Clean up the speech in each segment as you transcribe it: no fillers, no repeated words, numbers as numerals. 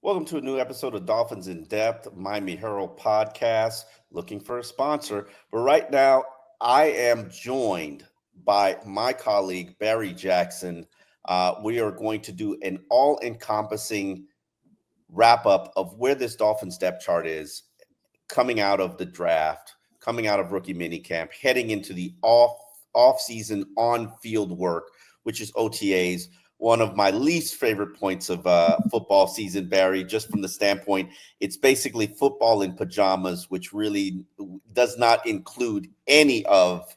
Welcome to a new episode of Dolphins In Depth, Miami Herald podcast. Looking for a sponsor, but right now I am joined by my colleague Barry Jackson. We are going to do an all-encompassing wrap up of where this Dolphins depth chart is coming out of the draft, coming out of rookie minicamp, heading into the off-season on-field work, which is OTAs. One of my least favorite points of football season, Barry, just from the standpoint, it's basically football in pajamas, which really does not include any of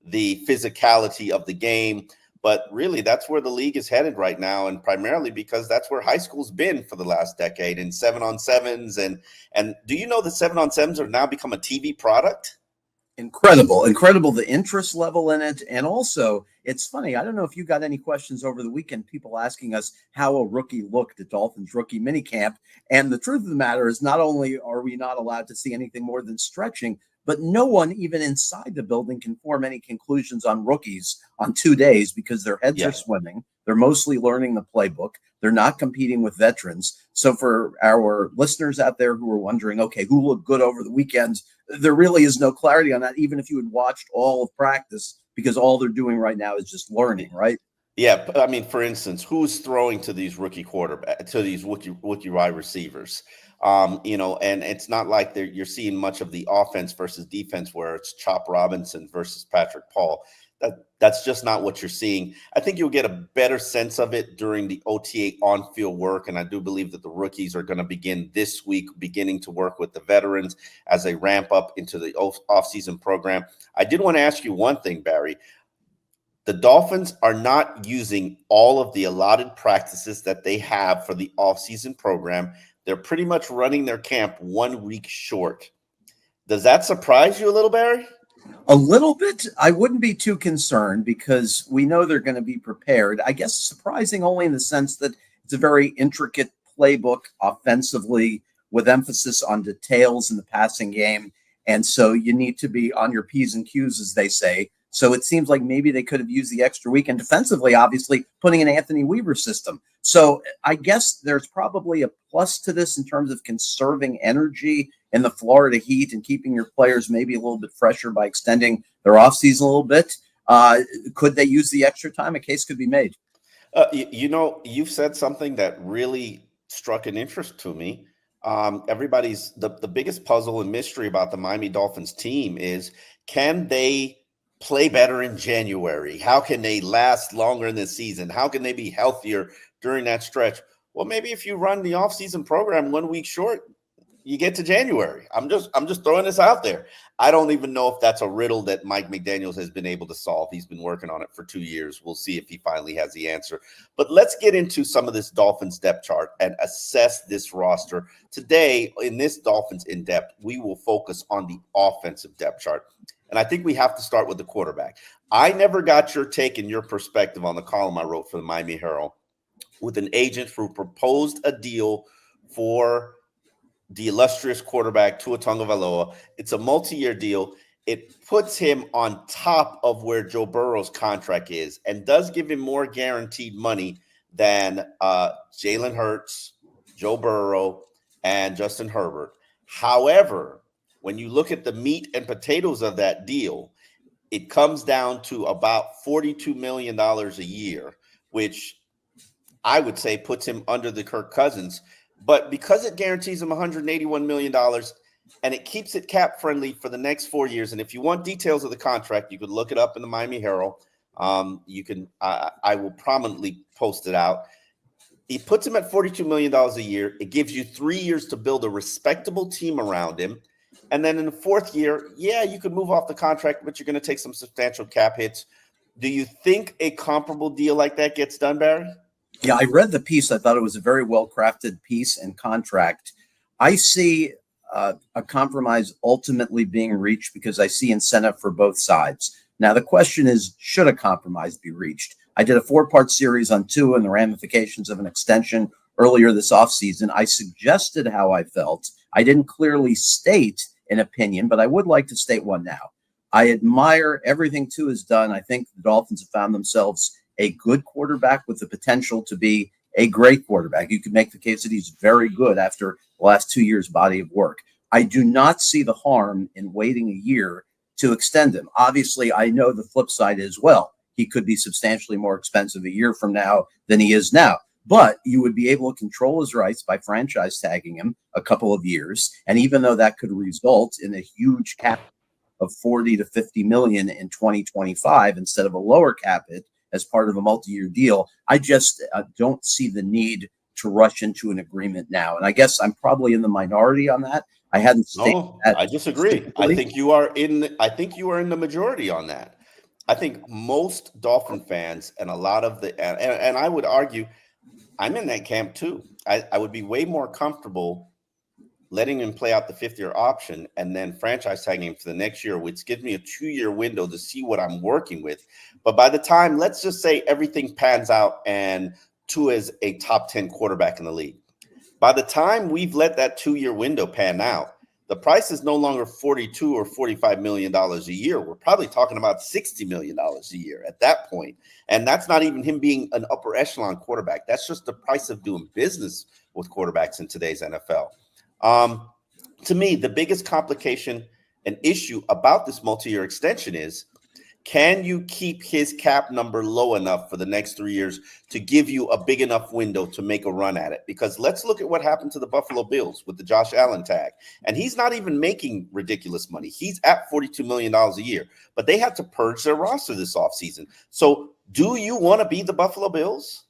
the physicality of the game. But really, that's where the league is headed right now, and primarily because that's where high school's been for the last decade, in 7-on-7s. And do you know that 7-on-7s are now become a TV product? Incredible the interest level in it. And also, it's funny, I don't know if you got any questions over the weekend, people asking us how a rookie looked at Dolphins rookie minicamp. And the truth of the matter is, not only are we not allowed to see anything more than stretching, but no one even inside the building can form any conclusions on rookies on 2 days because their heads are swimming. They're mostly learning the playbook. They're not competing with veterans. So for our listeners out there who are wondering, okay, who looked good over the weekend? There really is no clarity on that, even if you had watched all of practice, because all they're doing right now is just learning, right? Yeah, I mean, for instance, who's throwing to these rookie quarterback, to these rookie wide receivers? And it's not like you're seeing much of the offense versus defense where it's Chop Robinson versus Patrick Paul. That's just not what you're seeing. I think you'll get a better sense of it during the OTA on-field work, and I do believe that the rookies are going to begin this week, beginning to work with the veterans as they ramp up into the off-season program. I did want to ask you one thing, Barry. The Dolphins are not using all of the allotted practices that they have for the off-season program. They're pretty much running their camp 1 week short. Does that surprise you a little, Barry? A little bit. I wouldn't be too concerned because we know they're going to be prepared. I guess surprising only in the sense that it's a very intricate playbook offensively with emphasis on details in the passing game. And so you need to be on your P's and Q's, as they say. So it seems like maybe they could have used the extra week, and defensively, obviously, putting an Anthony Weaver system. So I guess there's probably a plus to this in terms of conserving energy in the Florida heat and keeping your players maybe a little bit fresher by extending their offseason a little bit. Could they use the extra time? A case could be made. You've said something that really struck an interest to me. Everybody's the biggest puzzle and mystery about the Miami Dolphins team is, can they play better in January? How can they last longer in the season? How can they be healthier during that stretch? Well, maybe if you run the offseason program 1 week short, you get to January. I'm just throwing this out there. I don't even know if that's a riddle that Mike McDaniels has been able to solve. He's been working on it for 2 years. We'll see if he finally has the answer. But let's get into some of this Dolphins depth chart and assess this roster. Today, in this Dolphins in depth, we will focus on the offensive depth chart. And I think we have to start with the quarterback. I never got your take and your perspective on the column I wrote for the Miami Herald with an agent who proposed a deal for the illustrious quarterback Tua Tagovailoa. It's a multi-year deal. It puts him on top of where Joe Burrow's contract is and does give him more guaranteed money than Jalen Hurts, Joe Burrow, and Justin Herbert. However, when you look at the meat and potatoes of that deal, it comes down to about $42 million a year, which I would say puts him under the Kirk Cousins. But because it guarantees him $181 million and it keeps it cap friendly for the next 4 years. And if you want details of the contract, you could look it up in the Miami Herald. I will prominently post it out. He puts him at $42 million a year. It gives you 3 years to build a respectable team around him. And then in the fourth year, you could move off the contract, but you're going to take some substantial cap hits. Do you think a comparable deal like that gets done, Barry? Yeah, I read the piece. I thought it was a very well-crafted piece and contract. I see a compromise ultimately being reached because I see incentive for both sides. Now, the question is, should a compromise be reached? I did a 4-part series on Tua and the ramifications of an extension earlier this offseason. I suggested how I felt. I didn't clearly state an opinion, but I would like to state one now. I admire everything Tua has done. I think the Dolphins have found themselves a good quarterback with the potential to be a great quarterback. You could make the case that he's very good after the last 2 years' body of work. I do not see the harm in waiting a year to extend him. Obviously, I know the flip side as well. He could be substantially more expensive a year from now than he is now. But you would be able to control his rights by franchise tagging him a couple of years. And even though that could result in a huge cap of 40 to 50 million in 2025 instead of a lower cap hit as part of a multi-year deal, I just don't see the need to rush into an agreement now. And I guess I'm probably in the minority on that. I hadn't stated No, that. I disagree. I think you are in the majority on that. I think most Dolphin fans and a lot of and I would argue I'm in that camp too. I would be way more comfortable letting him play out the 5th-year option and then franchise tagging him for the next year, which gives me a 2-year window to see what I'm working with. But by the time, let's just say everything pans out and Tua is a top 10 quarterback in the league. By the time we've let that 2-year window pan out, the price is no longer $42 or $45 million a year. We're probably talking about $60 million a year at that point. And that's not even him being an upper echelon quarterback. That's just the price of doing business with quarterbacks in today's NFL. To me, the biggest complication and issue about this multi-year extension is, can you keep his cap number low enough for the next 3 years to give you a big enough window to make a run at it? Because let's look at what happened to the Buffalo Bills with the Josh Allen tag. And he's not even making ridiculous money. He's at $42 million a year, but they had to purge their roster this offseason. So do you want to be the Buffalo Bills?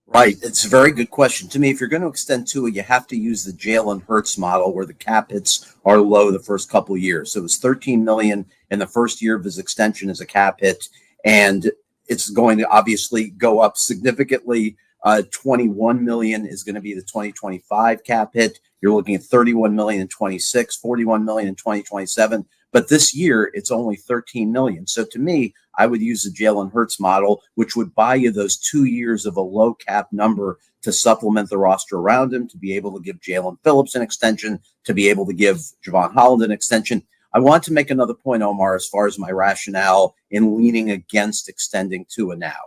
Right. It's a very good question. To me, if you're going to extend Tua, you have to use the Jalen Hurts model where the cap hits are low the first couple of years. So it was $13 million in the first year of his extension as a cap hit, and it's going to obviously go up significantly. $21 million is going to be the 2025 cap hit. You're looking at $31 million in 26, $41 million in 2027. But this year, it's only $13 million. So to me, I would use the Jalen Hurts model, which would buy you those 2 years of a low cap number to supplement the roster around him, to be able to give Jalen Phillips an extension, to be able to give Javon Holland an extension. I want to make another point, Omar, as far as my rationale in leaning against extending Tua now.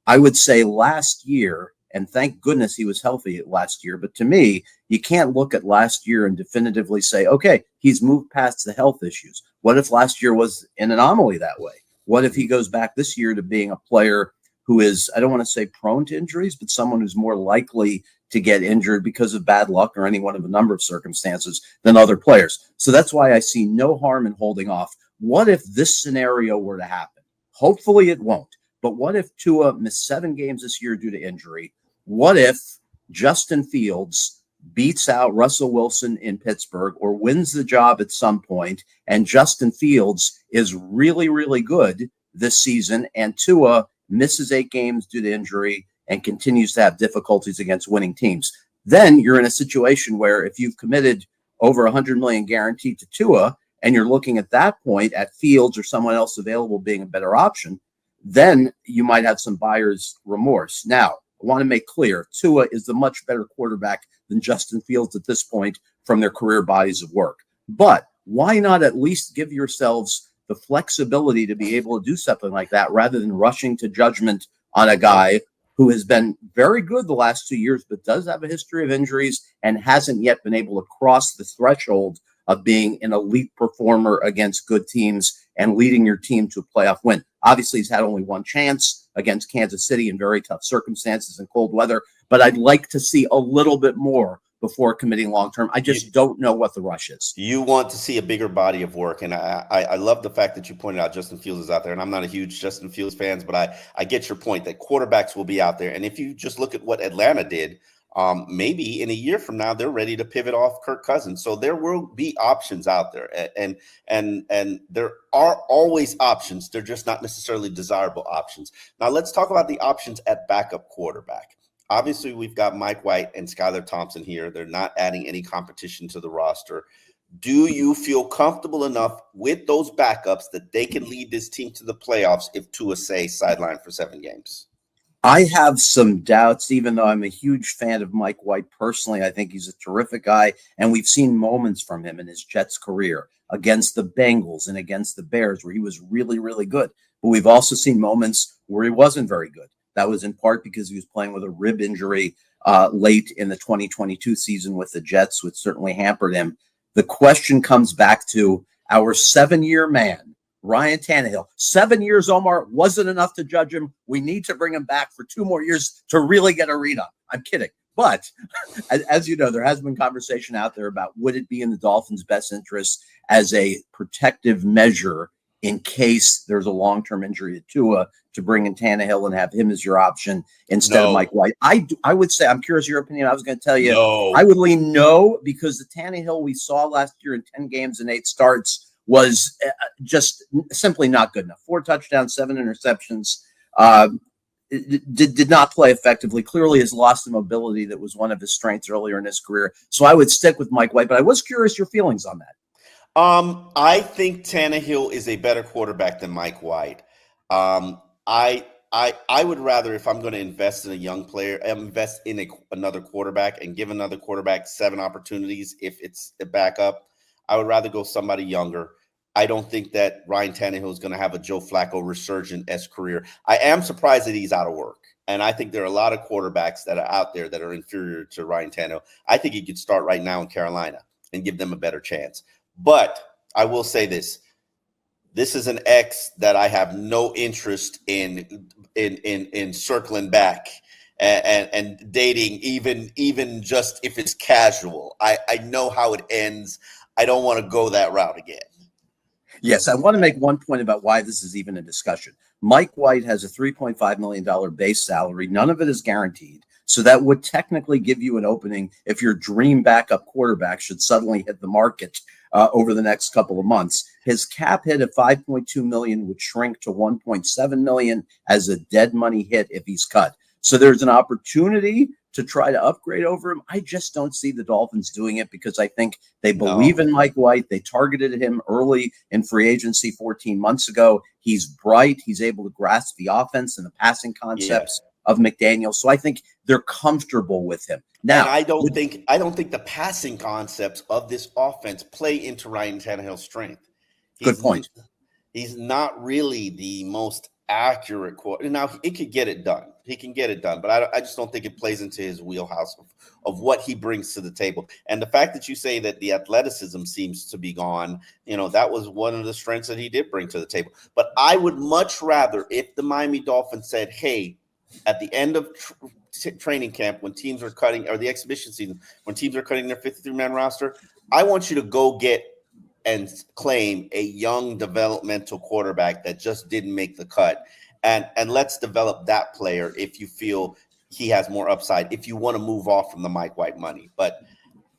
I would say last year, and thank goodness he was healthy last year, but to me, you can't look at last year and definitively say, okay, he's moved past the health issues. What if last year was an anomaly that way? What if he goes back this year to being a player who is, I don't want to say prone to injuries, but someone who's more likely to get injured because of bad luck or any one of a number of circumstances than other players? So that's why I see no harm in holding off. What if this scenario were to happen? Hopefully it won't. But what if Tua missed 7 games this year due to injury? What if Justin Fields beats out Russell Wilson in Pittsburgh or wins the job at some point, and Justin Fields is really, really good this season, and Tua misses 8 games due to injury and continues to have difficulties against winning teams? Then you're in a situation where if you've committed over $100 million guaranteed to Tua, and you're looking at that point at Fields or someone else available being a better option, then you might have some buyer's remorse. Now, I want to make clear, Tua is the much better quarterback than Justin Fields at this point from their career bodies of work. But why not at least give yourselves the flexibility to be able to do something like that rather than rushing to judgment on a guy who has been very good the last 2 years, but does have a history of injuries and hasn't yet been able to cross the threshold of being an elite performer against good teams and leading your team to a playoff win. Obviously, he's had only one chance against Kansas City in very tough circumstances and cold weather, but I'd like to see a little bit more before committing long-term. I just don't know what the rush is. You want to see a bigger body of work, and I love the fact that you pointed out Justin Fields is out there, and I'm not a huge Justin Fields fan, but I get your point that quarterbacks will be out there. And if you just look at what Atlanta did, maybe in a year from now, they're ready to pivot off Kirk Cousins. So there will be options out there, and there are always options. They're just not necessarily desirable options. Now let's talk about the options at backup quarterback. Obviously, we've got Mike White and Skylar Thompson here. They're not adding any competition to the roster. Do you feel comfortable enough with those backups that they can lead this team to the playoffs if Tua stays sidelined for 7 games? I have some doubts, even though I'm a huge fan of Mike White personally. I think he's a terrific guy, and we've seen moments from him in his Jets career against the Bengals and against the Bears where he was really, really good. But we've also seen moments where he wasn't very good. That was in part because he was playing with a rib injury late in the 2022 season with the Jets, which certainly hampered him. The question comes back to our 7-year man, Ryan Tannehill. 7 years, Omar, wasn't enough to judge him. We need to bring him back for 2 more years to really get a read on. I'm kidding. But as you know, there has been conversation out there about would it be in the Dolphins' best interest as a protective measure in case there's a long-term injury to Tua to bring in Tannehill and have him as your option instead of Mike White. I would say, I'm curious your opinion. I was going to tell you, I would lean no, because the Tannehill we saw last year in 10 games and 8 starts was just simply not good enough. 4 touchdowns, 7 interceptions. Did not play effectively. Clearly has lost the mobility that was one of his strengths earlier in his career. So I would stick with Mike White, but I was curious your feelings on that. I think Tannehill is a better quarterback than Mike White. I would rather, if I'm going to invest in a young player, invest in another quarterback and give another quarterback 7 opportunities if it's a backup. I would rather go somebody younger. I don't think that Ryan Tannehill is going to have a Joe Flacco resurgent-esque career. I am surprised that he's out of work. And I think there are a lot of quarterbacks that are out there that are inferior to Ryan Tannehill. I think he could start right now in Carolina and give them a better chance. But I will say this. This is an ex that I have no interest in circling back and dating, even just if it's casual. I know how it ends. I don't want to go that route again. Yes, I want to make one point about why this is even a discussion. Mike White has a $3.5 million base salary. None of it is guaranteed. So that would technically give you an opening if your dream backup quarterback should suddenly hit the market over the next couple of months. His cap hit of $5.2 million would shrink to $1.7 million as a dead money hit if he's cut. So there's an opportunity to try to upgrade over him. I just don't see the Dolphins doing it because I think they believe in Mike White. They targeted him early in free agency 14 months ago. He's bright. He's able to grasp the offense and the passing concepts of McDaniel. So I think they're comfortable with him. Now, and I don't think the passing concepts of this offense play into Ryan Tannehill's strength. Good point. He's not really the most accurate quarterback. Now, it could get it done. He can get it done, but I just don't think it plays into his wheelhouse of what he brings to the table. And the fact that you say that the athleticism seems to be gone, that was one of the strengths that he did bring to the table. But I would much rather if the Miami Dolphins said, hey, at the end of training camp, when teams are cutting, or the exhibition season, when teams are cutting their 53-man roster, I want you to go get and claim a young developmental quarterback that just didn't make the cut. And let's develop that player if you feel he has more upside, if you want to move off from the Mike White money. But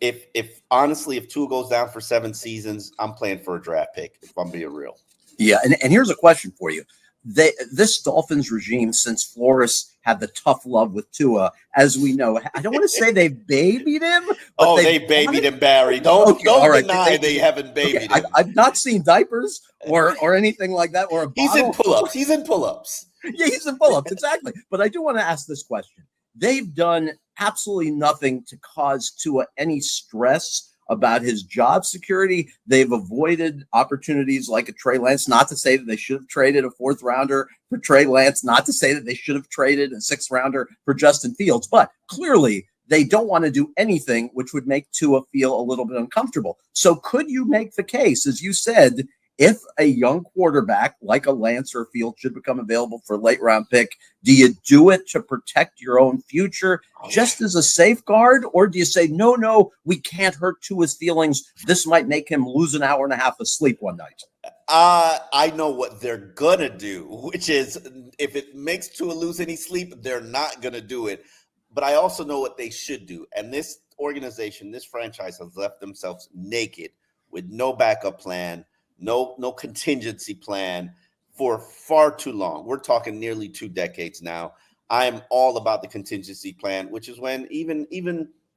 if honestly, if Tua goes down for 7 seasons, I'm playing for a draft pick, if I'm being real. Yeah, and here's a question for you. This Dolphins regime, since Flores had the tough love with Tua, as we know, I don't want to say they babied him. But they babied him, Barry. Don't deny they haven't babied him. I've not seen diapers or anything like that. Or he's in pull-ups. He's in pull-ups. Yeah, he's in pull-ups, exactly. But I do want to ask this question. They've done absolutely nothing to cause Tua any stress about his job security. They've avoided opportunities like a Trey Lance, not to say that they should have traded a 4th rounder for Trey Lance, not to say that they should have traded a 6th rounder for Justin Fields, but clearly they don't want to do anything which would make Tua feel a little bit uncomfortable. So could you make the case, as you said, if a young quarterback like a Lance or Field should become available for a late round pick, do you do it to protect your own future just as a safeguard? Or do you say, no, we can't hurt Tua's feelings. This might make him lose an hour and a half of sleep one night. I know what they're going to do, which is if it makes Tua lose any sleep, they're not going to do it. But I also know what they should do. And this organization, this franchise has left themselves naked with no backup plan, no contingency plan for far too long. We're talking nearly 2 decades now. I'm all about the contingency plan, which is when even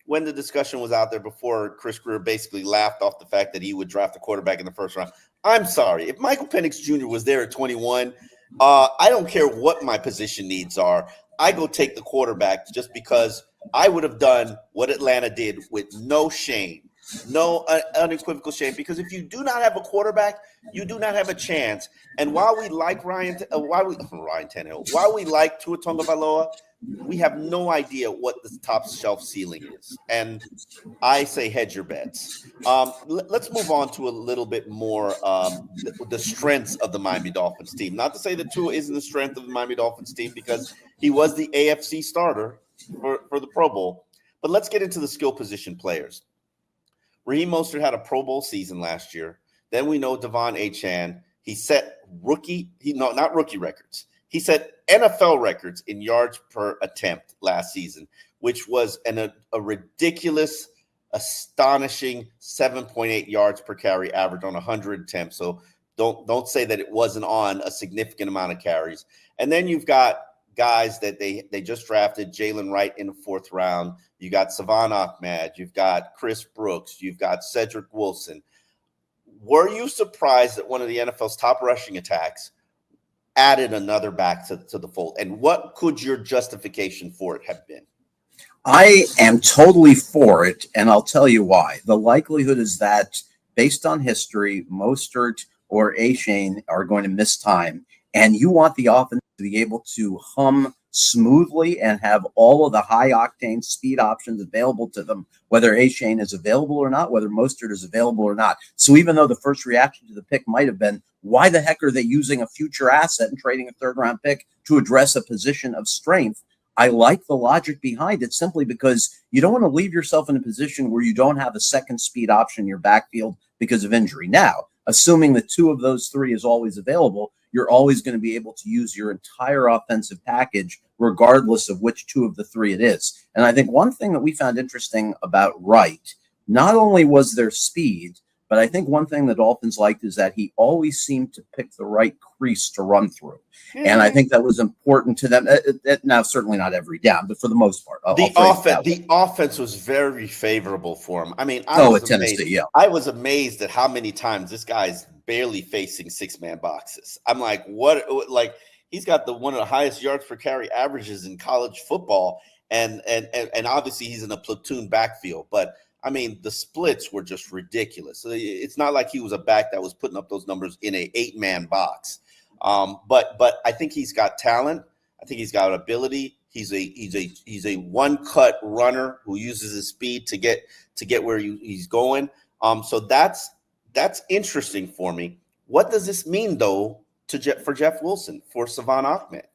when the discussion was out there before, Chris Greer basically laughed off the fact that he would draft a quarterback in the 1st round. I'm sorry. If Michael Penix Jr. was there at 21, I don't care what my position needs are. I go take the quarterback just because I would have done what Atlanta did with no shame. No unequivocal shame, because if you do not have a quarterback, you do not have a chance. And while we like Ryan Tannehill, while we like Tua Tagovailoa, we have no idea what the top shelf ceiling is. And I say hedge your bets. Let's move on to a little bit more the strengths of the Miami Dolphins team. Not to say that Tua isn't the strength of the Miami Dolphins team, because he was the AFC starter for the Pro Bowl. But let's get into the skill position players. Raheem Mostert had a Pro Bowl season last year. Then we know Devon Achane. He set not rookie records. He set NFL records in yards per attempt last season, which was a ridiculous, astonishing 7.8 yards per carry average on 100 attempts. So don't say that it wasn't on a significant amount of carries. And then you've got guys that they just drafted, Jalen Wright in the 4th round. You got Savon Ahmed. You've got Chris Brooks. You've got Cedric Wilson. Were you surprised that one of the NFL's top rushing attacks added another back to the fold? And what could your justification for it have been? I am totally for it, and I'll tell you why. The likelihood is that, based on history, Mostert or Achane are going to miss time, and you want the offense to be able to hum smoothly and have all of the high-octane speed options available to them, whether Achane is available or not, whether Mostert is available or not. So even though the first reaction to the pick might have been, why the heck are they using a future asset and trading a 3rd-round pick to address a position of strength? I like the logic behind it, simply because you don't want to leave yourself in a position where you don't have a second speed option in your backfield because of injury. Now, assuming that 2 of those 3 is always available, you're always going to be able to use your entire offensive package, regardless of which 2 of the 3 it is. And I think one thing that we found interesting about Wright, not only was there speed, but I think one thing the Dolphins liked is that he always seemed to pick the right crease to run through. And I think that was important to them. Now, certainly not every down, but for the most part. The offense was very favorable for him. I mean, I was amazed at how many times this guy's barely facing 6-man boxes. I'm like, what? Like, he's got one of the highest yards per carry averages in college football, and obviously he's in a platoon backfield. But I mean, the splits were just ridiculous. So it's not like he was a back that was putting up those numbers in a 8-man box. But I think he's got talent. I think he's got ability. He's a one-cut runner who uses his speed to get where he's going. So that's interesting for me. What does this mean, though, for Jeff Wilson, for Savon Ahmed?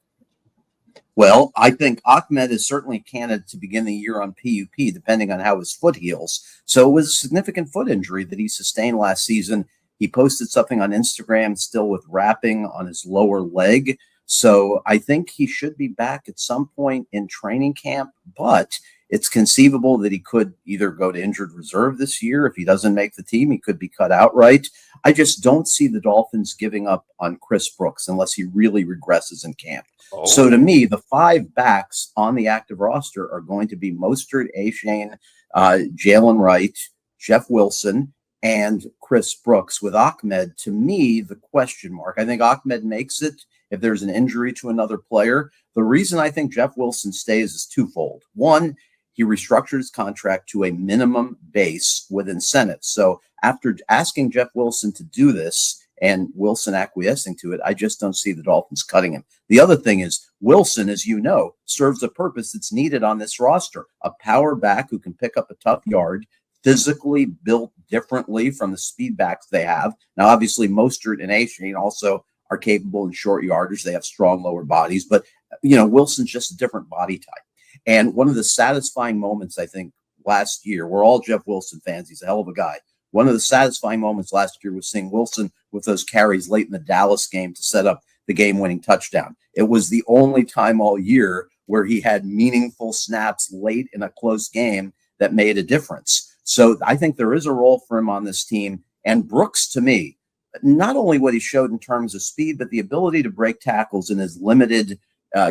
Well, I think Ahmed is certainly a candidate to begin the year on PUP, depending on how his foot heals. So it was a significant foot injury that he sustained last season. He posted something on Instagram still with wrapping on his lower leg. So I think he should be back at some point in training camp, but it's conceivable that he could either go to injured reserve this year. If he doesn't make the team, he could be cut outright. I just don't see the Dolphins giving up on Chris Brooks unless he really regresses in camp. Oh. So to me, the 5 backs on the active roster are going to be Mostert, Achane, Jalen Wright, Jeff Wilson, and Chris Brooks, with Ahmed, to me, the question mark. I think Ahmed makes it if there's an injury to another player. The reason I think Jeff Wilson stays is twofold. One, he restructured his contract to a minimum base with incentives. So after asking Jeff Wilson to do this and Wilson acquiescing to it, I just don't see the Dolphins cutting him. The other thing is Wilson, as you know, serves a purpose that's needed on this roster. A power back who can pick up a tough yard, physically built differently from the speed backs they have. Now, obviously, Mostert and Achane also are capable in short yardage. They have strong lower bodies, but, Wilson's just a different body type. And one of the satisfying moments, I think, last year, we're all Jeff Wilson fans. He's a hell of a guy. One of the satisfying moments last year was seeing Wilson with those carries late in the Dallas game to set up the game-winning touchdown. It was the only time all year where he had meaningful snaps late in a close game that made a difference. So I think there is a role for him on this team. And Brooks, to me, not only what he showed in terms of speed, but the ability to break tackles in his limited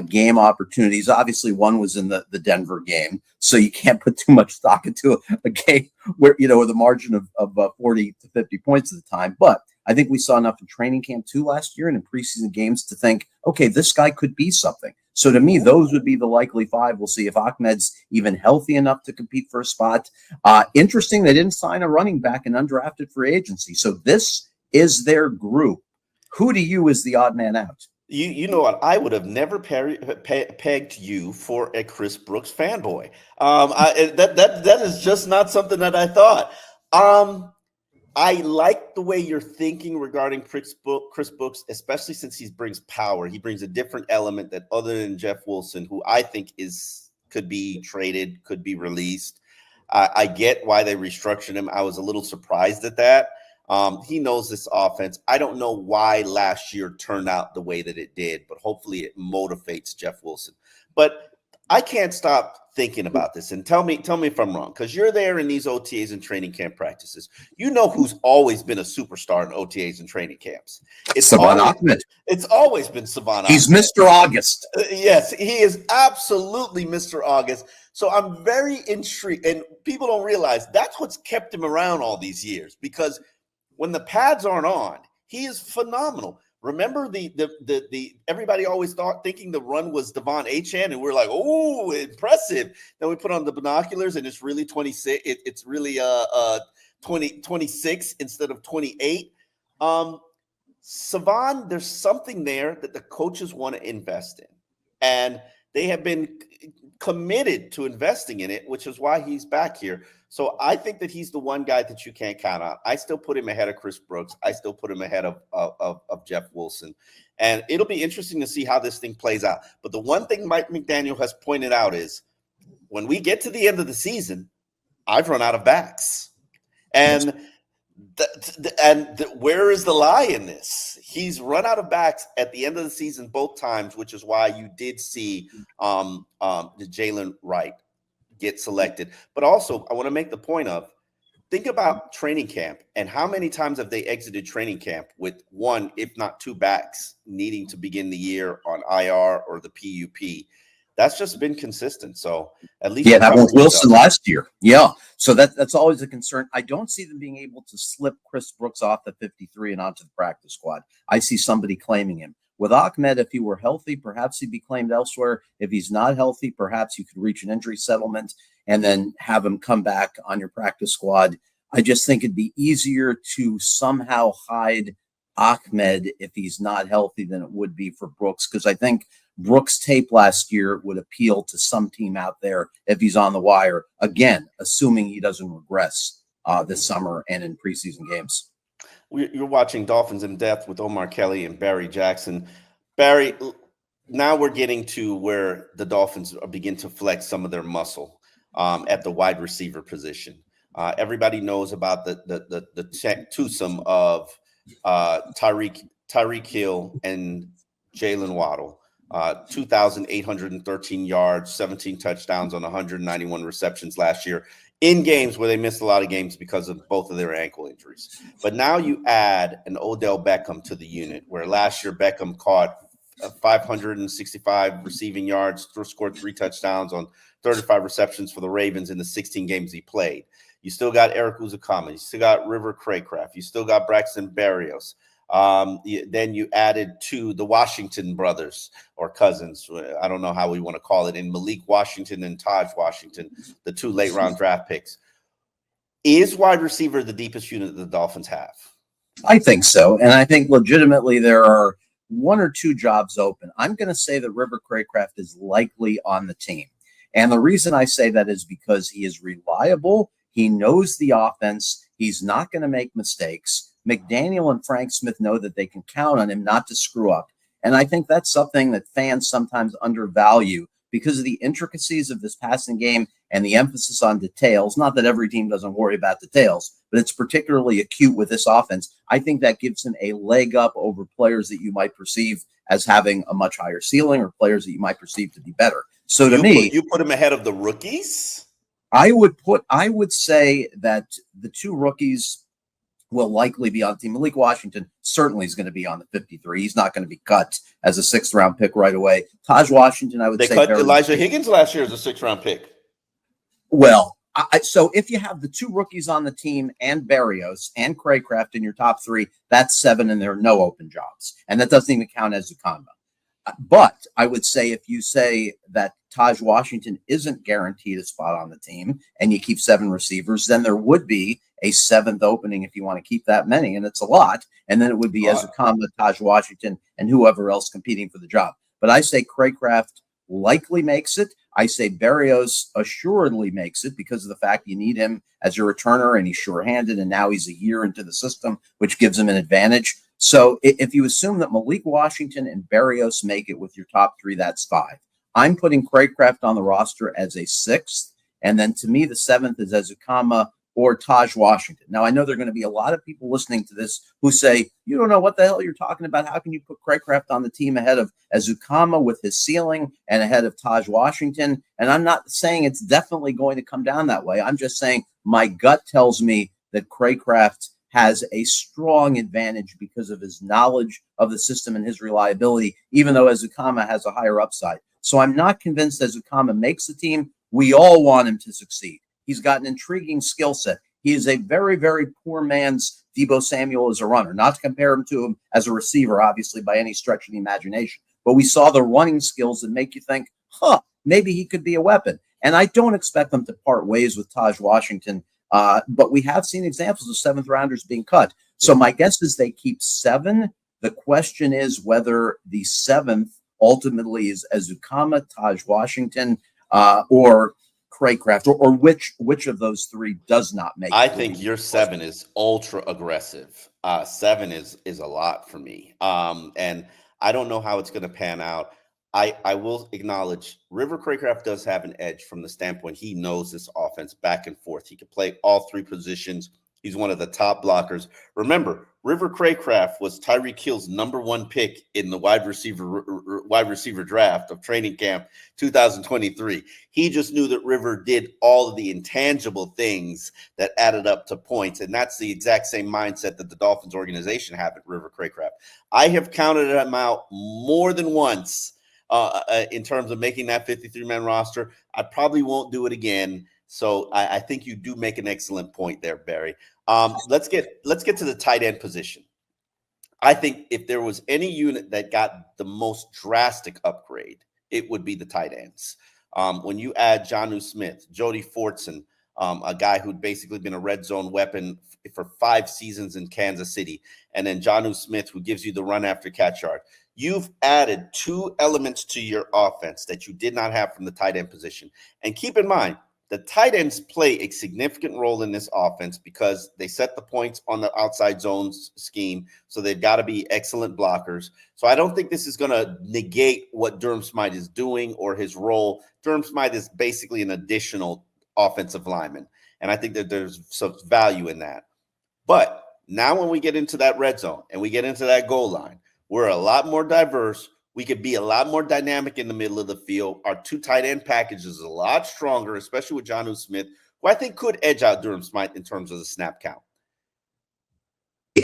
game opportunities. Obviously, one was in the Denver game, so you can't put too much stock into a game where, with a margin of 40 to 50 points at the time. But I think we saw enough in training camp too last year and in preseason games to think, okay, this guy could be something. So to me, those would be the likely five. We'll see if Ahmed's even healthy enough to compete for a spot. Interesting, they didn't sign a running back in undrafted free agency. So this is their group. Who to you is the odd man out? You know what? I would have never pegged you for a Chris Brooks fanboy. That is just not something that I thought. I like the way you're thinking regarding Chris Brooks, especially since he brings power. He brings a different element that other than Jeff Wilson, who I think could be traded, could be released. I get why they restructured him. I was a little surprised at that. He knows this offense. I don't know why last year turned out the way that it did, but hopefully it motivates Jeff Wilson. But I can't stop thinking about this, and tell me if I'm wrong, because you're there in these OTAs and training camp practices. You know who's always been a superstar in OTAs and training camps? It's Salvon Ahmed. It's always been Salvon Ahmed. He's Mr. August. Yes, he is absolutely Mr. August. So I'm very intrigued, and people don't realize that's what's kept him around all these years, because when the pads aren't on, he is phenomenal. Remember the everybody always thinking the run was Devon Achane, and we're like, oh, impressive. Then we put on the binoculars, and it's really 26. It's really 26 instead of 28. Savon, there's something there that the coaches want to invest in, and they have been committed to investing in it, which is why he's back here. So I think that he's the one guy that you can't count on. I still put him ahead of Chris Brooks. I still put him ahead of Jeff Wilson. And it'll be interesting to see how this thing plays out. But the one thing Mike McDaniel has pointed out is when we get to the end of the season, I've run out of backs. And where is the lie in this? He's run out of backs at the end of the season both times, which is why you did see the Jalen Wright get selected. But also, I want to make the point of, think about training camp and how many times have they exited training camp with one, if not two backs needing to begin the year on IR or the PUP. That's just been consistent. So at least that was Wilson last year. Yeah. So that's always a concern. I don't see them being able to slip Chris Brooks off the 53 and onto the practice squad. I see somebody claiming him. With Ahmed, if he were healthy, perhaps he'd be claimed elsewhere. If he's not healthy, perhaps you could reach an injury settlement and then have him come back on your practice squad. I just think it'd be easier to somehow hide Ahmed if he's not healthy than it would be for Brooks, because I think Brooks' tape last year would appeal to some team out there if he's on the wire, again, assuming he doesn't regress this summer and in preseason games. You're watching Dolphins in Depth with Omar Kelly and Barry Jackson. Barry, now we're getting to where the Dolphins begin to flex some of their muscle at the wide receiver position. Everybody knows about the twosome of Tyreek Hill and Jalen Waddle. 2,813 yards, 17 touchdowns on 191 receptions last year in games where they missed a lot of games because of both of their ankle injuries. But now you add an Odell Beckham to the unit, where last year Beckham caught 565 receiving yards, scored 3 touchdowns on 35 receptions for the Ravens in the 16 games he played. You still got Eric Uzakama. You still got River Craycraft. You still got Braxton Berrios. Then you added to the Washington brothers or cousins. I don't know how we want to call it, in Malik Washington and Taj Washington, the 2 late round draft picks. Is wide receiver the deepest unit that the Dolphins have? I think so. And I think legitimately there are 1 or 2 jobs open. I'm going to say that River Craycraft is likely on the team. And the reason I say that is because he is reliable. He knows the offense. He's not going to make mistakes. McDaniel and Frank Smith know that they can count on him not to screw up. And I think that's something that fans sometimes undervalue because of the intricacies of this passing game and the emphasis on details. Not that every team doesn't worry about details, but it's particularly acute with this offense. I think that gives him a leg up over players that you might perceive as having a much higher ceiling or players that you might perceive to be better. So to me, you put him ahead of the rookies? I would say that the 2 rookies will likely be on the team. Malik Washington certainly is going to be on the 53. He's not going to be cut as a 6th round pick right away. Taj Washington, I would say. They cut Elijah Higgins last year as a 6th round pick. Well, so if you have the 2 rookies on the team and Berrios and Craycraft in your top 3, that's 7 and there are no open jobs. And that doesn't even count as Zucamba. But I would say if you say that Taj Washington isn't guaranteed a spot on the team and you keep 7 receivers, then there would be a 7th opening if you want to keep that many, and it's a lot. And then it would be Ezukama, Taj Washington, and whoever else competing for the job. But I say Craycraft likely makes it. I say Berrios assuredly makes it because of the fact you need him as your returner, and he's sure-handed, and now he's a year into the system, which gives him an advantage. So if you assume that Malik Washington and Berrios make it with your top 3, that's 5. I'm putting Craycraft on the roster as a 6th, and then to me, the 7th is Ezukama or Taj Washington. Now, I know there are going to be a lot of people listening to this who say, you don't know what the hell you're talking about. How can you put Craycraft on the team ahead of Ezukama with his ceiling and ahead of Taj Washington? And I'm not saying it's definitely going to come down that way. I'm just saying my gut tells me that Craycraft has a strong advantage because of his knowledge of the system and his reliability, even though Ezukama has a higher upside. So I'm not convinced Ezukama makes the team. We all want him to succeed. He's got an intriguing skill set. He is a very, very poor man's Deebo Samuel as a runner. Not to compare him to him as a receiver, obviously, by any stretch of the imagination. But we saw the running skills that make you think, maybe he could be a weapon. And I don't expect them to part ways with Taj Washington. But we have seen examples of 7th rounders being cut. So my guess is they keep 7. The question is whether the 7th ultimately is Ezukama, Taj Washington, or Craycraft, or which of those 3 does not make. I think your 7 is ultra aggressive. 7 is a lot for me. And I don't know how it's going to pan out. I will acknowledge River Craycraft does have an edge from the standpoint he knows this offense back and forth. He can play all 3 positions. He's one of the top blockers. Remember, River Craycraft was Tyreek Hill's #1 pick in the wide receiver draft of training camp 2023. He just knew that River did all of the intangible things that added up to points, and that's the exact same mindset that the Dolphins organization have at River Craycraft. I have counted him out more than once in terms of making that 53-man roster. I probably won't do it again. So I think you do make an excellent point there, Barry. Let's get to the tight end position. I think if there was any unit that got the most drastic upgrade, it would be the tight ends. When you add Jonnu Smith, Jody Fortson, a guy who'd basically been a red zone weapon for 5 seasons in Kansas City, and then Jonnu Smith, who gives you the run after catch yard. You've added 2 elements to your offense that you did not have from the tight end position. And keep in mind, the tight ends play a significant role in this offense because they set the points on the outside zones scheme. So they've got to be excellent blockers. So I don't think this is going to negate what Durham Smythe is doing or his role. Durham Smythe is basically an additional offensive lineman. And I think that there's some value in that. But now when we get into that red zone and we get into that goal line, we're a lot more diverse. We could be a lot more dynamic in the middle of the field. Our 2 tight end package is a lot stronger, especially with Jonnu Smith, who I think could edge out Durham Smythe in terms of the snap count.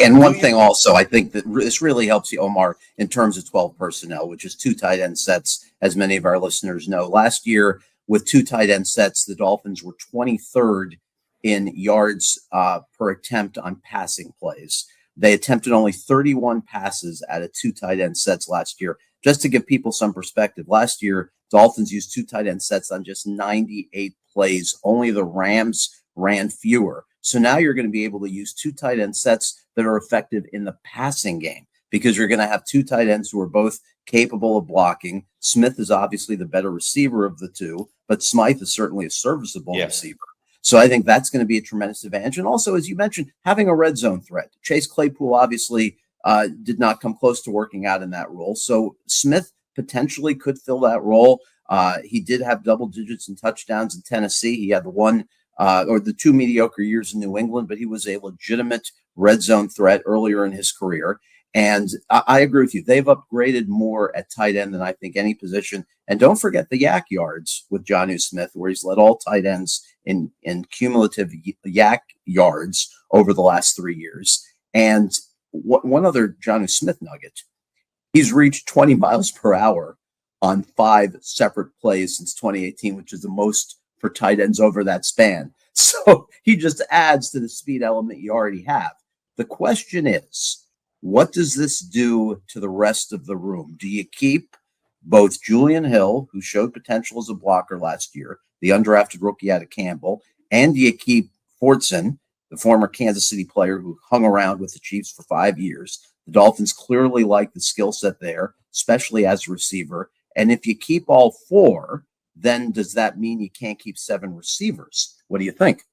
And one thing also, I think that this really helps you, Omar, in terms of 12 personnel, which is 2 tight end sets, as many of our listeners know. Last year, with 2 tight end sets, the Dolphins were 23rd in yards per attempt on passing plays. They attempted only 31 passes out of 2 tight end sets last year. Just to give people some perspective, last year, Dolphins used 2 tight end sets on just 98 plays. Only the Rams ran fewer. So now you're going to be able to use 2 tight end sets that are effective in the passing game because you're going to have 2 tight ends who are both capable of blocking. Smith is obviously the better receiver of the 2, but Smythe is certainly a serviceable receiver. So I think that's going to be a tremendous advantage. And also, as you mentioned, having a red zone threat. Chase Claypool obviously did not come close to working out in that role. So Smith potentially could fill that role. He did have double digits in touchdowns in Tennessee. He had the 2 mediocre years in New England, but he was a legitimate red zone threat earlier in his career. And I agree with you. They've upgraded more at tight end than I think any position. And don't forget the yak yards with Jonnu Smith, where he's led all tight ends in cumulative yak yards over the last 3 years. And one other Jonnu Smith nugget, he's reached 20 miles per hour on 5 separate plays since 2018, which is the most for tight ends over that span. So he just adds to the speed element you already have. The question is, what does this do to the rest of the room? Do you keep both Julian Hill, who showed potential as a blocker last year, the undrafted rookie out of Campbell, and you keep Fortson, the former Kansas City player who hung around with the Chiefs for 5 years. The Dolphins clearly like the skill set there, especially as a receiver. And if you keep all four, then does that mean you can't keep 7 receivers? What do you think?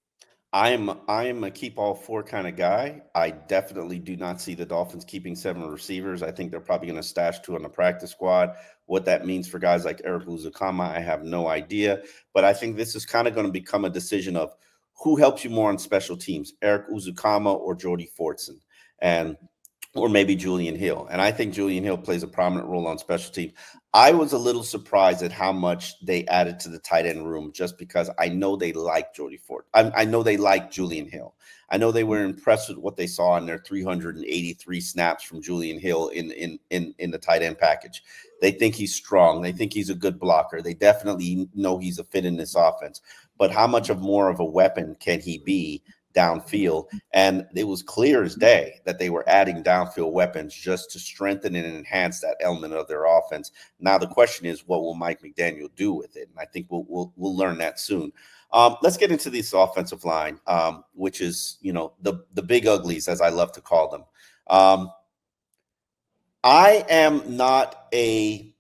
I am a keep all four kind of guy. I definitely do not see the Dolphins keeping 7 receivers. I think they're probably going to stash 2 on the practice squad. What that means for guys like Eric Uzukama, I have no idea. But I think this is kind of going to become a decision of who helps you more on special teams, Eric Uzukama or Jordy Fortson, and or maybe Julian Hill. And I think Julian Hill plays a prominent role on special teams. I was a little surprised at how much they added to the tight end room, just because I know they like Jordy Ford. I know they like Julian Hill. I know they were impressed with what they saw in their 383 snaps from Julian Hill in the tight end package. They think he's strong. They think he's a good blocker. They definitely know he's a fit in this offense. But how much of more of a weapon can he be downfield? And it was clear as day that they were adding downfield weapons just to strengthen and enhance that element of their offense. Now the question is, what will Mike McDaniel do with it? And I think we'll learn that soon. Let's get into this offensive line, which is, the big uglies, as I love to call them. I am not a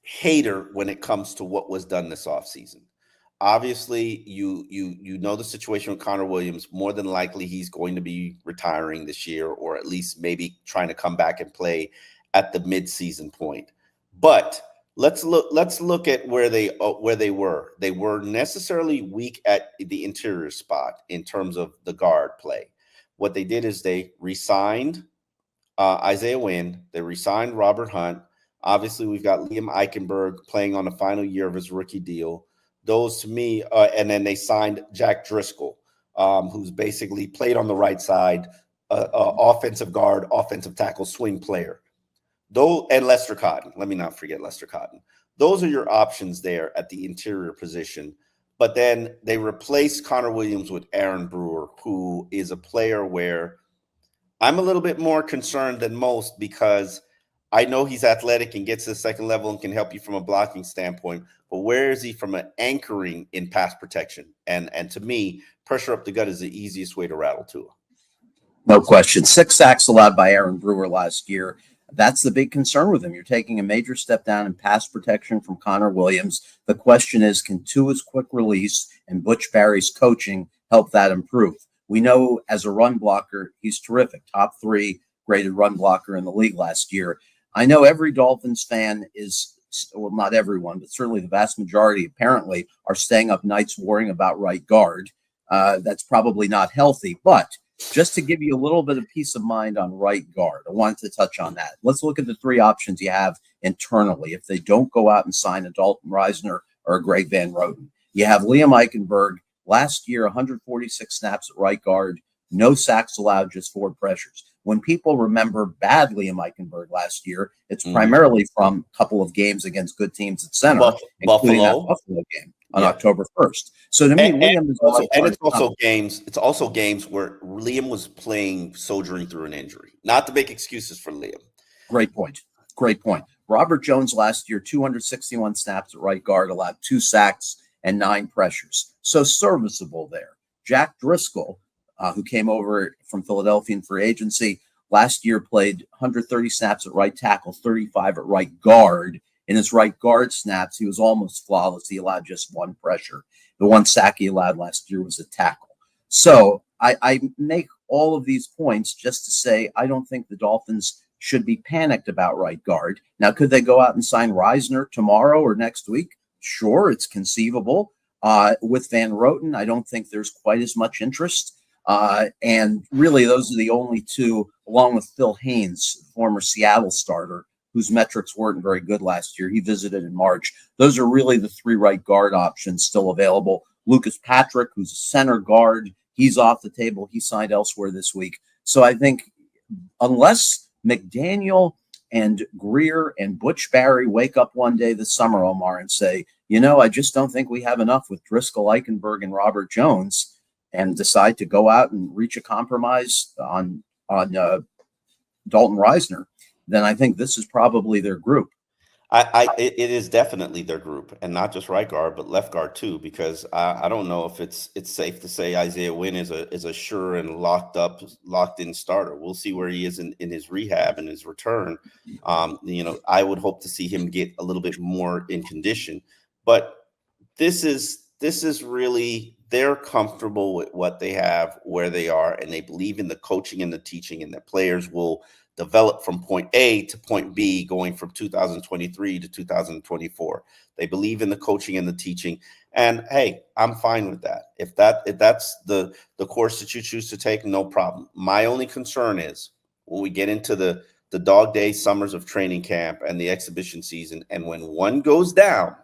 hater when it comes to what was done this offseason. Obviously, you know the situation with Connor Williams. More than likely, he's going to be retiring this year, or at least maybe trying to come back and play at the midseason point. But let's look at where they were. They were necessarily weak at the interior spot in terms of the guard play. What they did is they re-signed Isaiah Wynn. They re-signed Robert Hunt. Obviously, we've got Liam Eichenberg playing on the final year of his rookie deal. Those to me, and then they signed Jack Driscoll, who's basically played on the right side, offensive guard, offensive tackle, swing player. And Lester Cotton. Let me not forget Lester Cotton. Those are your options there at the interior position. But then they replaced Connor Williams with Aaron Brewer, who is a player where I'm a little bit more concerned than most, because I know he's athletic and gets to the second level and can help you from a blocking standpoint, but where is he from an anchoring in pass protection? And to me, pressure up the gut is the easiest way to rattle Tua. No question. 6 sacks allowed by Aaron Brewer last year. That's the big concern with him. You're taking a major step down in pass protection from Connor Williams. The question is, can Tua's quick release and Butch Barry's coaching help that improve? We know as a run blocker, he's terrific. Top 3 graded run blocker in the league last year. I know every Dolphins fan is, well, not everyone, but certainly the vast majority apparently are staying up nights worrying about right guard. That's probably not healthy, but just to give you a little bit of peace of mind on right guard, I wanted to touch on that. Let's look at the 3 options you have internally if they don't go out and sign a Dalton Reisner or a Greg Van Roten. You have Liam Eichenberg, last year 146 snaps at right guard, no sacks allowed, just 4 pressures. When people remember bad Liam Eichenberg last year, it's primarily from a couple of games against good teams at center, including that Buffalo game on October 1st. So to me, Liam is also, and it's also games. It's also games where Liam was playing, soldiering through an injury. Not to make excuses for Liam. Great point. Great point. Robert Jones last year, 261 snaps at right guard, allowed 2 sacks and 9 pressures. So serviceable there. Jack Driscoll, who came over from Philadelphia in free agency, last year played 130 snaps at right tackle, 35 at right guard. In his right guard snaps, he was almost flawless. He allowed just 1 pressure. The 1 sack he allowed last year was a tackle. So I make all of these points just to say I don't think the Dolphins should be panicked about right guard. Now, could they go out and sign Reisner tomorrow or next week? Sure, it's conceivable. With Van Roten, I don't think there's quite as much interest. And really, those are the only 2, along with Phil Haynes, former Seattle starter, whose metrics weren't very good last year. He visited in March. Those are really the 3 right guard options still available. Lucas Patrick, who's a center guard, he's off the table. He signed elsewhere this week. So I think unless McDaniel and Greer and Butch Barry wake up one day this summer, Omar, and say, I just don't think we have enough with Driscoll, Eichenberg, and Robert Jones, and decide to go out and reach a compromise on Dalton Reisner, then I think this is probably their group. It is definitely their group, and not just right guard, but left guard too. Because I don't know if it's safe to say Isaiah Wynn is a sure and locked in starter. We'll see where he is in his rehab and his return. I would hope to see him get a little bit more in condition, but this is really, they're comfortable with what they have, where they are, and they believe in the coaching and the teaching, and that players will develop from point A to point B, going from 2023 to 2024. They believe in the coaching and the teaching, and hey, I'm fine with that. If that's the course that you choose to take, no problem. My only concern is when we get into the dog day summers of training camp and the exhibition season, and when one goes down,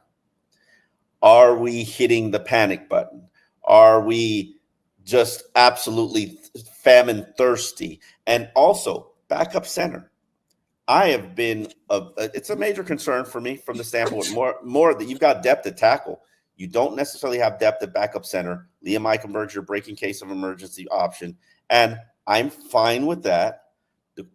are we hitting the panic button? Are we just absolutely famine thirsty? And also, backup center. I have been it's a major concern for me from the standpoint more that you've got depth at tackle. You don't necessarily have depth at backup center. Liam Eichenberg's your break in case of emergency option, and I'm fine with that.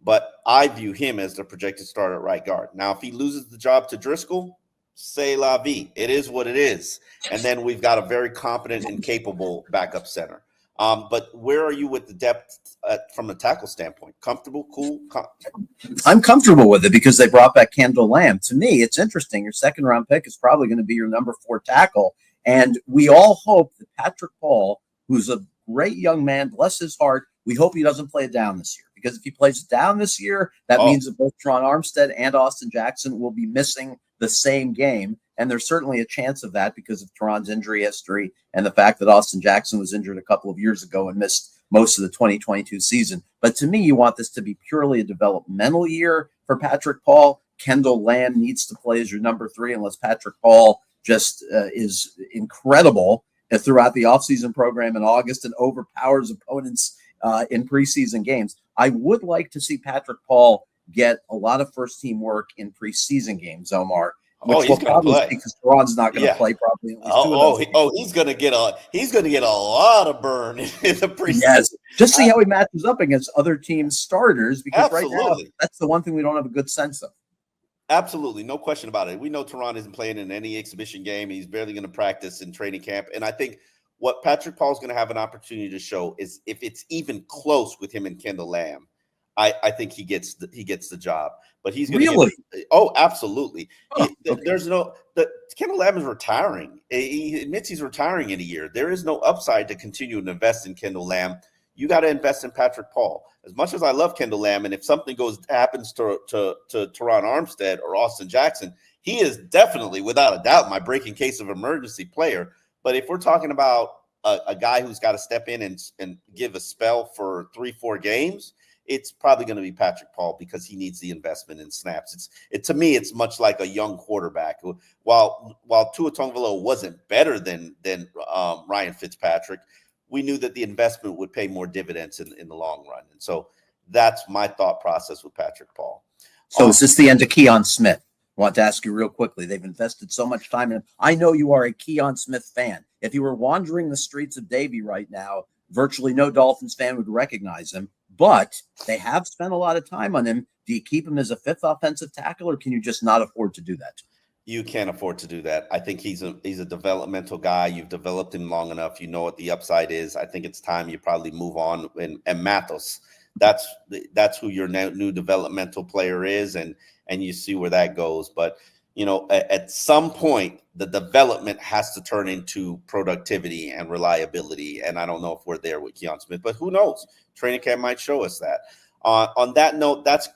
But I view him as the projected starter at right guard. Now, if he loses the job to Driscoll, say la vie. It is what it is. And then we've got a very competent and capable backup center. But where are you with the depth from a tackle standpoint? Comfortable, cool? I'm comfortable with it because they brought back Kendall Lamb. To me, it's interesting. Your second round pick is probably going to be your number 4 tackle. And we all hope that Patrick Paul, who's a great young man, bless his heart, we hope he doesn't play it down this year. Because if he plays it down this year, that means that both Teron Armstead and Austin Jackson will be missing the same game. And there's certainly a chance of that because of Teron's injury history and the fact that Austin Jackson was injured a couple of years ago and missed most of the 2022 season. But to me, you want this to be purely a developmental year for Patrick Paul. Kendall Lamb needs to play as your number 3 unless Patrick Paul just is incredible throughout the offseason program in August and overpowers opponents in preseason games. I would like to see Patrick Paul get a lot of first-team work in preseason games, Omar. Which he's going to play because Teron's not going to play probably. He's going to get a lot of burn in the preseason. Yes, just see how he matches up against other teams' starters. Because absolutely. Right now, that's the one thing we don't have a good sense of. Absolutely, no question about it. We know Teron isn't playing in any exhibition game. He's barely going to practice in training camp, and I think what Patrick Paul's going to have an opportunity to show is if it's even close with him and Kendall Lamb, I think he gets the job. But he's going to absolutely. There's Kendall Lamb is retiring. He admits he's retiring in a year. There is no upside to continue to invest in Kendall Lamb. You got to invest in Patrick Paul. As much as I love Kendall Lamb, and if something happens to Teron Armstead or Austin Jackson, he is definitely, without a doubt, my breaking case of emergency player. But if we're talking about a guy who's got to step in and give a spell for 3-4 games, it's probably going to be Patrick Paul because he needs the investment in snaps. To me, it's much like a young quarterback. While Tua Tagovailoa wasn't better than Ryan Fitzpatrick, we knew that the investment would pay more dividends in the long run. And so that's my thought process with Patrick Paul. So is this the end of Keon Smith? I want to ask you real quickly. They've invested so much time in him. I know you are a Keon Smith fan. If you were wandering the streets of Davie right now, virtually no Dolphins fan would recognize him, but they have spent a lot of time on him. Do you keep him as a 5th offensive tackle, or can you just not afford to do that? You can't afford to do that. I think he's a developmental guy. You've developed him long enough. You know what the upside is. I think it's time you probably move on. And Mathis, that's who your new developmental player is, and you see where that goes. But at some point, the development has to turn into productivity and reliability. And I don't know if we're there with Keon Smith, but who knows? Training camp might show us that. On that note, that's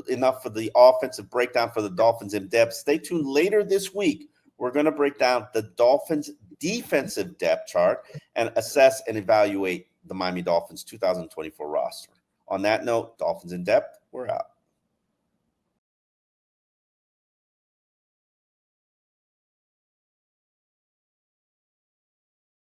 enough for the offensive breakdown for the Dolphins in depth. Stay tuned later this week. We're going to break down the Dolphins defensive depth chart and assess and evaluate the Miami Dolphins 2024 roster. On that note, Dolphins in depth, we're out.